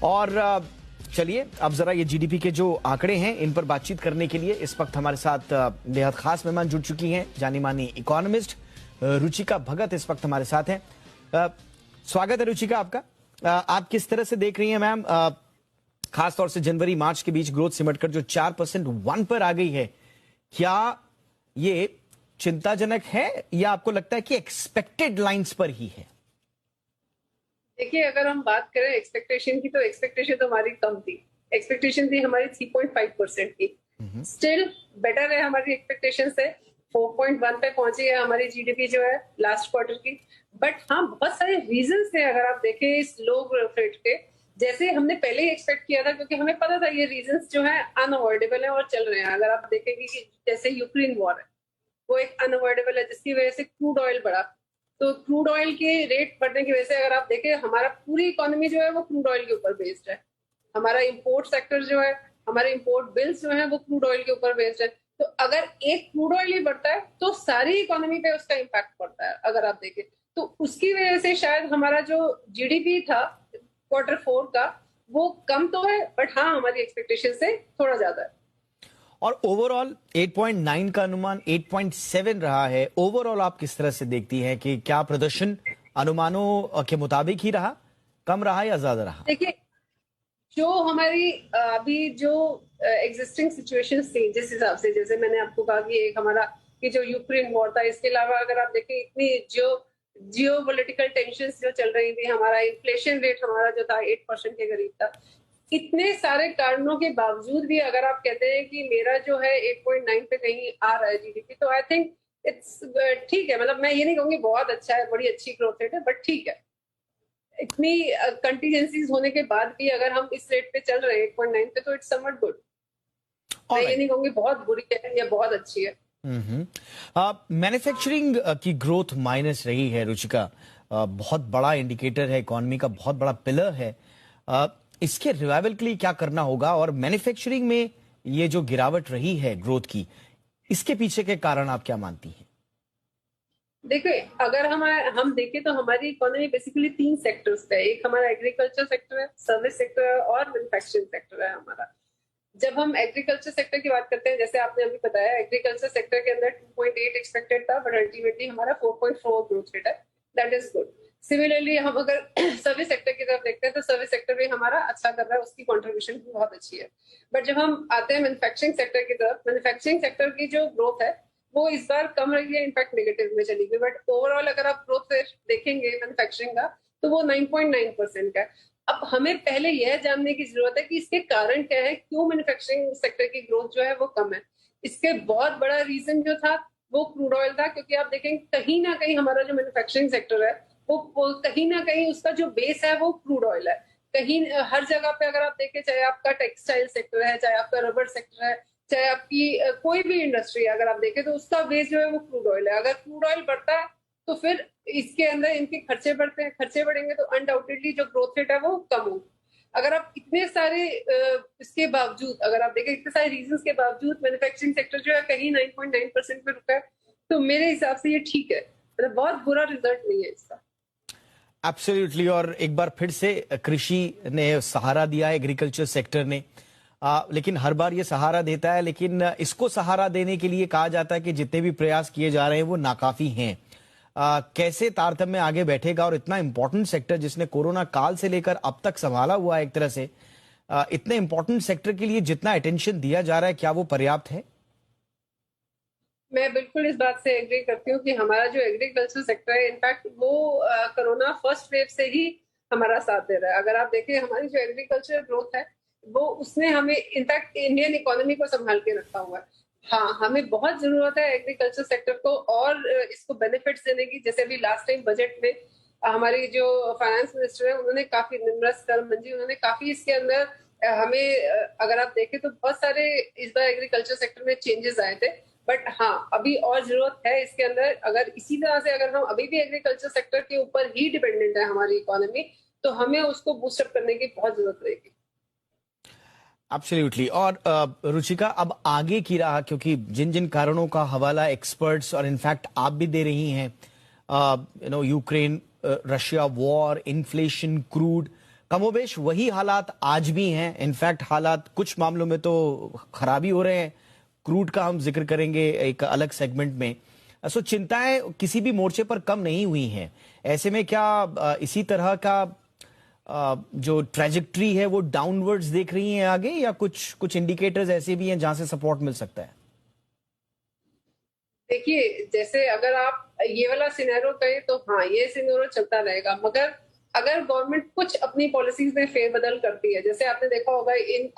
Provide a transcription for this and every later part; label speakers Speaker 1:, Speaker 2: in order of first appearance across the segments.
Speaker 1: और चलिए अब जरा ये जीडीपी के जो आंकड़े हैं इन पर बातचीत करने के लिए इस वक्त हमारे साथ बेहद खास मेहमान जुड़ चुकी हैं। जानी मानी इकोनॉमिस्ट रुचिका भगत इस वक्त हमारे साथ हैं। स्वागत है रुचिका आपका। आप किस तरह से देख रही हैं मैम, खासतौर से जनवरी मार्च के बीच ग्रोथ सिमटकर जो 4% 1 पर आ गई है, क्या ये चिंताजनक है या आपको लगता है कि एक्सपेक्टेड लाइंस पर ही है?
Speaker 2: देखिए, अगर हम बात करें एक्सपेक्टेशन की, तो एक्सपेक्टेशन तो हमारी कम थी। एक्सपेक्टेशन थी हमारी 3.5% की। स्टिल बेटर है हमारी एक्सपेक्टेशन से। 4.1 पे पहुंची है हमारी जीडीपी जो है लास्ट क्वार्टर की। बट हाँ, बहुत सारे रीजंस थे अगर आप देखें इस लो ग्रोथ रेट के, जैसे हमने पहले ही एक्सपेक्ट किया था, क्योंकि हमें पता था ये रीजंस जो है अनअवॉइडेबल है और चल रहे हैं। अगर आप देखेंगे कि जैसे यूक्रेन वॉर है, वो एक अनअवॉइडेबल है जिसकी वजह से क्रूड ऑयल बढ़ा। तो क्रूड ऑयल के रेट बढ़ने की वजह से अगर आप देखें, हमारा पूरी इकोनॉमी जो है वो क्रूड ऑयल के ऊपर बेस्ड है। हमारा इंपोर्ट सेक्टर जो है, हमारे इंपोर्ट बिल्स जो है वो क्रूड ऑयल के ऊपर बेस्ड है। तो अगर एक क्रूड ऑयल ही बढ़ता है तो सारी इकोनॉमी पे उसका इम्पैक्ट पड़ता है। अगर आप देखें तो उसकी वजह से शायद हमारा जो जीडीपी था Q4 का वो कम तो है, बट हाँ हमारी एक्सपेक्टेशन से थोड़ा ज्यादा है।
Speaker 1: और ओवरऑल 8.9 का अनुमान 8.7 रहा है। ओवरऑल आप किस तरह से देखती हैं कि क्या प्रदर्शन अनुमानों के मुताबिक ही रहा, कम रहा या ज्यादा रहा?
Speaker 2: देखिए, जो हमारी अभी जो एग्जिस्टिंग सिचुएशन थी, जिस हिसाब से, जैसे मैंने आपको कहा कि एक हमारा कि जो यूक्रेन वॉर था, इसके अलावा अगर आप देखें इतनी जियो पॉलिटिकल टेंशन जो चल रही थी, हमारा इन्फ्लेशन रेट हमारा जो था 8% के करीब था। इतने सारे कारणों के बावजूद भी अगर आप कहते हैं कि मेरा जो है 8.9 पे कहीं आ रहा है जीडीपी, तो आई थिंक इट्स ठीक है। मतलब मैं ये नहीं कहूंगी बहुत अच्छा है, बड़ी अच्छी ग्रोथ रेट है, बट ठीक है। इतनी कंटीजेंसीज होने के बाद भी अगर हम इस रेट पे चल रहे हैं 8.9 पे, तो इट्स समवट गुड। मैं ये नहीं कहूंगी बहुत बुरी है या बहुत अच्छी है।
Speaker 1: मैन्युफैक्चरिंग की ग्रोथ माइनस रही है रुचिका। बहुत बड़ा इंडिकेटर है, इकोनॉमी का बहुत बड़ा पिलर है। इसके रिवाइवल के लिए क्या करना होगा, और मैन्युफैक्चरिंग में ये जो गिरावट रही है ग्रोथ की, इसके पीछे के कारण आप क्या मानती हैं?
Speaker 2: देखिए, अगर हम देखें तो हमारी इकोनॉमी बेसिकली 3 सेक्टर्स पे है। एक हमारा एग्रीकल्चर सेक्टर है, सर्विस सेक्टर है और मैन्युफैक्चरिंग सेक्टर है हमारा। जब हम एग्रीकल्चर सेक्टर की बात करते हैं, जैसे आपने अभी बताया, एग्रीकल्चर सेक्टर के अंदर 2.8 एक्सपेक्टेड था, बट अल्टीमेटली हमारा 4.4 ग्रोथ रेट है। That is good. सिमिलरली हम अगर सर्विस सेक्टर की तरफ देखते हैं तो सर्विस सेक्टर भी हमारा अच्छा कर रहा है, उसकी कॉन्ट्रीब्यूशन भी बहुत अच्छी है। बट जब हम आते हैं मैन्युफैक्चरिंग सेक्टर की तरफ, मैन्युफैक्चरिंग सेक्टर की जो ग्रोथ है वो इस बार कम रही है, इनफैक्ट नेगेटिव में चली गई। बट ओवरऑल अगर आप ग्रोथ रेट देखेंगे मैन्युफैक्चरिंग का, तो वो 9.9% का है। अब हमें पहले यह जानने की जरूरत है कि इसके कारण क्या है, क्यों मैन्युफैक्चरिंग सेक्टर की ग्रोथ जो है वो कम है। इसके बहुत बड़ा रीजन जो था वो क्रूड ऑयल था, क्योंकि आप देखेंगे कहीं ना कहीं हमारा जो मैन्युफैक्चरिंग सेक्टर है वो कहीं ना कहीं उसका जो बेस है वो क्रूड ऑयल है। कहीं हर जगह पे अगर आप देखें, चाहे आपका टेक्सटाइल सेक्टर है, चाहे आपका रबर सेक्टर है, चाहे आपकी कोई भी इंडस्ट्री है, अगर आप देखें तो उसका बेस जो है वो क्रूड ऑयल है। अगर क्रूड ऑयल बढ़ता है तो फिर इसके अंदर इनके खर्चे बढ़ते हैं, खर्चे बढ़ेंगे तो अनडाउटेडली जो ग्रोथ रेट है वो कम होगी। अगर आप इतने सारे इसके बावजूद, अगर आप देखें इतने सारे रीजंस के बावजूद मैन्युफैक्चरिंग सेक्टर जो है कहीं 9.9% पे रुका है, तो मेरे हिसाब से ये ठीक है। मतलब बहुत बुरा रिजल्ट नहीं है इसका।
Speaker 1: एब्सोल्युटली। और एक बार फिर से कृषि ने सहारा दिया, एग्रीकल्चर सेक्टर ने। लेकिन हर बार ये सहारा देता है, लेकिन इसको सहारा देने के लिए कहा जाता है कि जितने भी प्रयास किए जा रहे हैं वो नाकाफी हैं। कैसे तारतम्य आगे बैठेगा, और इतना इंपॉर्टेंट सेक्टर जिसने कोरोना काल से लेकर अब तक संभाला हुआ है एक तरह से, इतने इंपॉर्टेंट सेक्टर के लिए जितना अटेंशन दिया जा रहा है, क्या वो पर्याप्त है?
Speaker 2: मैं बिल्कुल इस बात से एग्री करती हूँ कि हमारा जो एग्रीकल्चर सेक्टर है, इनफैक्ट वो कोरोना फर्स्ट वेव से ही हमारा साथ दे रहा है। अगर आप देखें हमारी जो एग्रीकल्चर ग्रोथ है वो उसने हमें इनफैक्ट इंडियन इकोनॉमी को संभाल के रखा हुआ है। हाँ, हमें बहुत जरूरत है एग्रीकल्चर सेक्टर को और इसको बेनिफिट्स देने की। जैसे अभी लास्ट टाइम बजट में हमारी जो फाइनेंस मिनिस्टर है उन्होंने काफी, निर्मला सीतारमण जी, उन्होंने काफी इसके अंदर हमें अगर आप देखें तो बहुत सारे इस बार एग्रीकल्चर सेक्टर में चेंजेस आए थे। बट हाँ, अभी और जरूरत है इसके अंदर। अगर इसी तरह से अगर हम अभी भी एग्रीकल्चर सेक्टर के ऊपर ही डिपेंडेंट है हमारी इकोनॉमी, तो हमें उसको बूस्टअप करने की बहुत जरूरत रहेगी।
Speaker 1: एब्सोल्युटली। और रुचिका, अब आगे की राह, क्योंकि जिन जिन कारणों का हवाला एक्सपर्ट्स और इनफैक्ट आप भी दे रही हैं, Ukraine Russia war, inflation, crude, कमोबेश वही हालात आज भी हैं। इनफैक्ट हालात कुछ मामलों में तो खराबी हो रहे हैं। क्रूड का हम जिक्र करेंगे एक अलग सेगमेंट में। सो चिंताएं किसी भी मोर्चे पर कम नहीं हुई हैं। ऐसे में क्या इसी तरह का जो ट्रेजेक्ट्री है वो डाउनवर्ड्स देख रही हैं आगे, या कुछ कुछ इंडिकेटर्स ऐसे भी हैं जहां से सपोर्ट मिल सकता है?
Speaker 2: देखिए, जैसे अगर आप ये वाला सिनेरियो कहें तो हाँ, ये सिनेरियो चलता रहेगा, मगर अगर गवर्नमेंट कुछ अपनी पॉलिसीज में फेरबदल करती है, जैसे आपने देखा होगा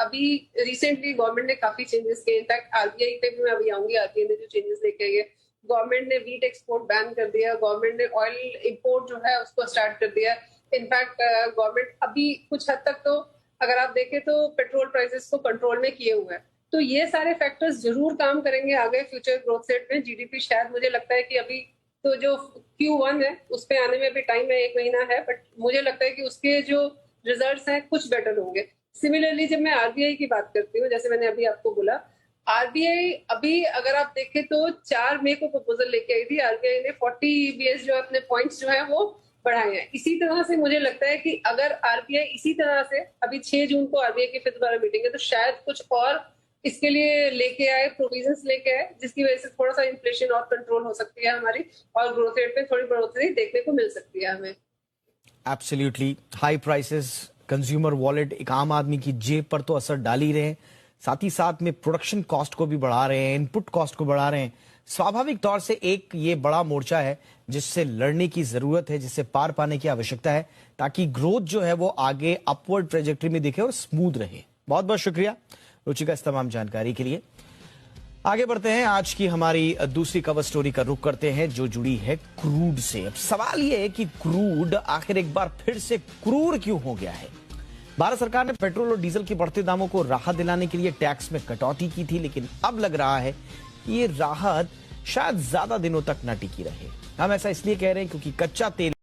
Speaker 2: अभी रिसेंटली गवर्नमेंट ने काफी चेंजेस किए। इनफैक्ट आरबीआई पे भी मैं अभी आऊंगी, आरबीआई ने जो चेंजेस लेके आई है, गवर्नमेंट ने वीट एक्सपोर्ट बैन कर दिया, गवर्नमेंट ने ऑयल इंपोर्ट जो है उसको स्टार्ट कर दिया। इनफैक्ट गवर्नमेंट अभी कुछ हद तक तो अगर आप देखें तो पेट्रोल प्राइसेस को कंट्रोल में किए हुए हैं। तो ये सारे फैक्टर्स जरूर काम करेंगे आगे फ्यूचर ग्रोथ रेट में। जीडीपी शायद मुझे लगता है कि अभी तो जो Q1 है उस पे आने में भी टाइम है, 1 महीना है, बट मुझे लगता है कि उसके जो रिजल्ट्स हैं कुछ बेटर होंगे। सिमिलरली जब मैं आरबीआई की बात करती हूँ, जैसे मैंने अभी आपको बोला, आरबीआई अभी अगर आप देखें तो 4 मई को प्रपोजल लेके आई थी। आरबीआई ने 40 EBS जो अपने पॉइंट्स जो है वो बढ़ाए हैं। इसी तरह से मुझे लगता है कि अगर आरबीआई इसी तरह से, अभी 6 जून को आरबीआई की 5th बार मीटिंग है, तो शायद कुछ और इसके लिए लेके आए, प्रोविजंस लेके आए, जिसकी वजह से थोड़ा सा इन्फ्लेशन और कंट्रोल हो सकती है हमारी, और ग्रोथ रेट में थोड़ी बढ़ोतरी देखने को मिल सकती है हमें।
Speaker 1: Absolutely. High prices consumer wallet, एक आम आदमी की जेब पर तो असर डाल ही रहे हैं, साथ ही साथ में प्रोडक्शन कॉस्ट को भी बढ़ा रहे हैं, इनपुट कॉस्ट को बढ़ा रहे हैं। स्वाभाविक तौर से एक ये बड़ा मोर्चा है जिससे लड़ने की जरूरत है, जिससे पार पाने की आवश्यकता है, ताकि ग्रोथ जो है वो आगे अपवर्ड ट्रेजेक्टरी में दिखे और स्मूथ रहे। बहुत बहुत शुक्रिया रुचिका इस तमाम जानकारी के लिए। आगे बढ़ते हैं, आज की हमारी दूसरी कवर स्टोरी का रुख करते हैं जो जुड़ी है क्रूड से। अब सवाल यह है कि क्रूड आखिर एक बार फिर से क्रूर क्यों हो गया है। भारत सरकार ने पेट्रोल और डीजल के बढ़ते दामों को राहत दिलाने के लिए टैक्स में कटौती की थी, लेकिन अब लग रहा है कि ये राहत शायद ज्यादा दिनों तक न टिकी रहे। हम ऐसा इसलिए कह रहे हैं क्योंकि कच्चा तेल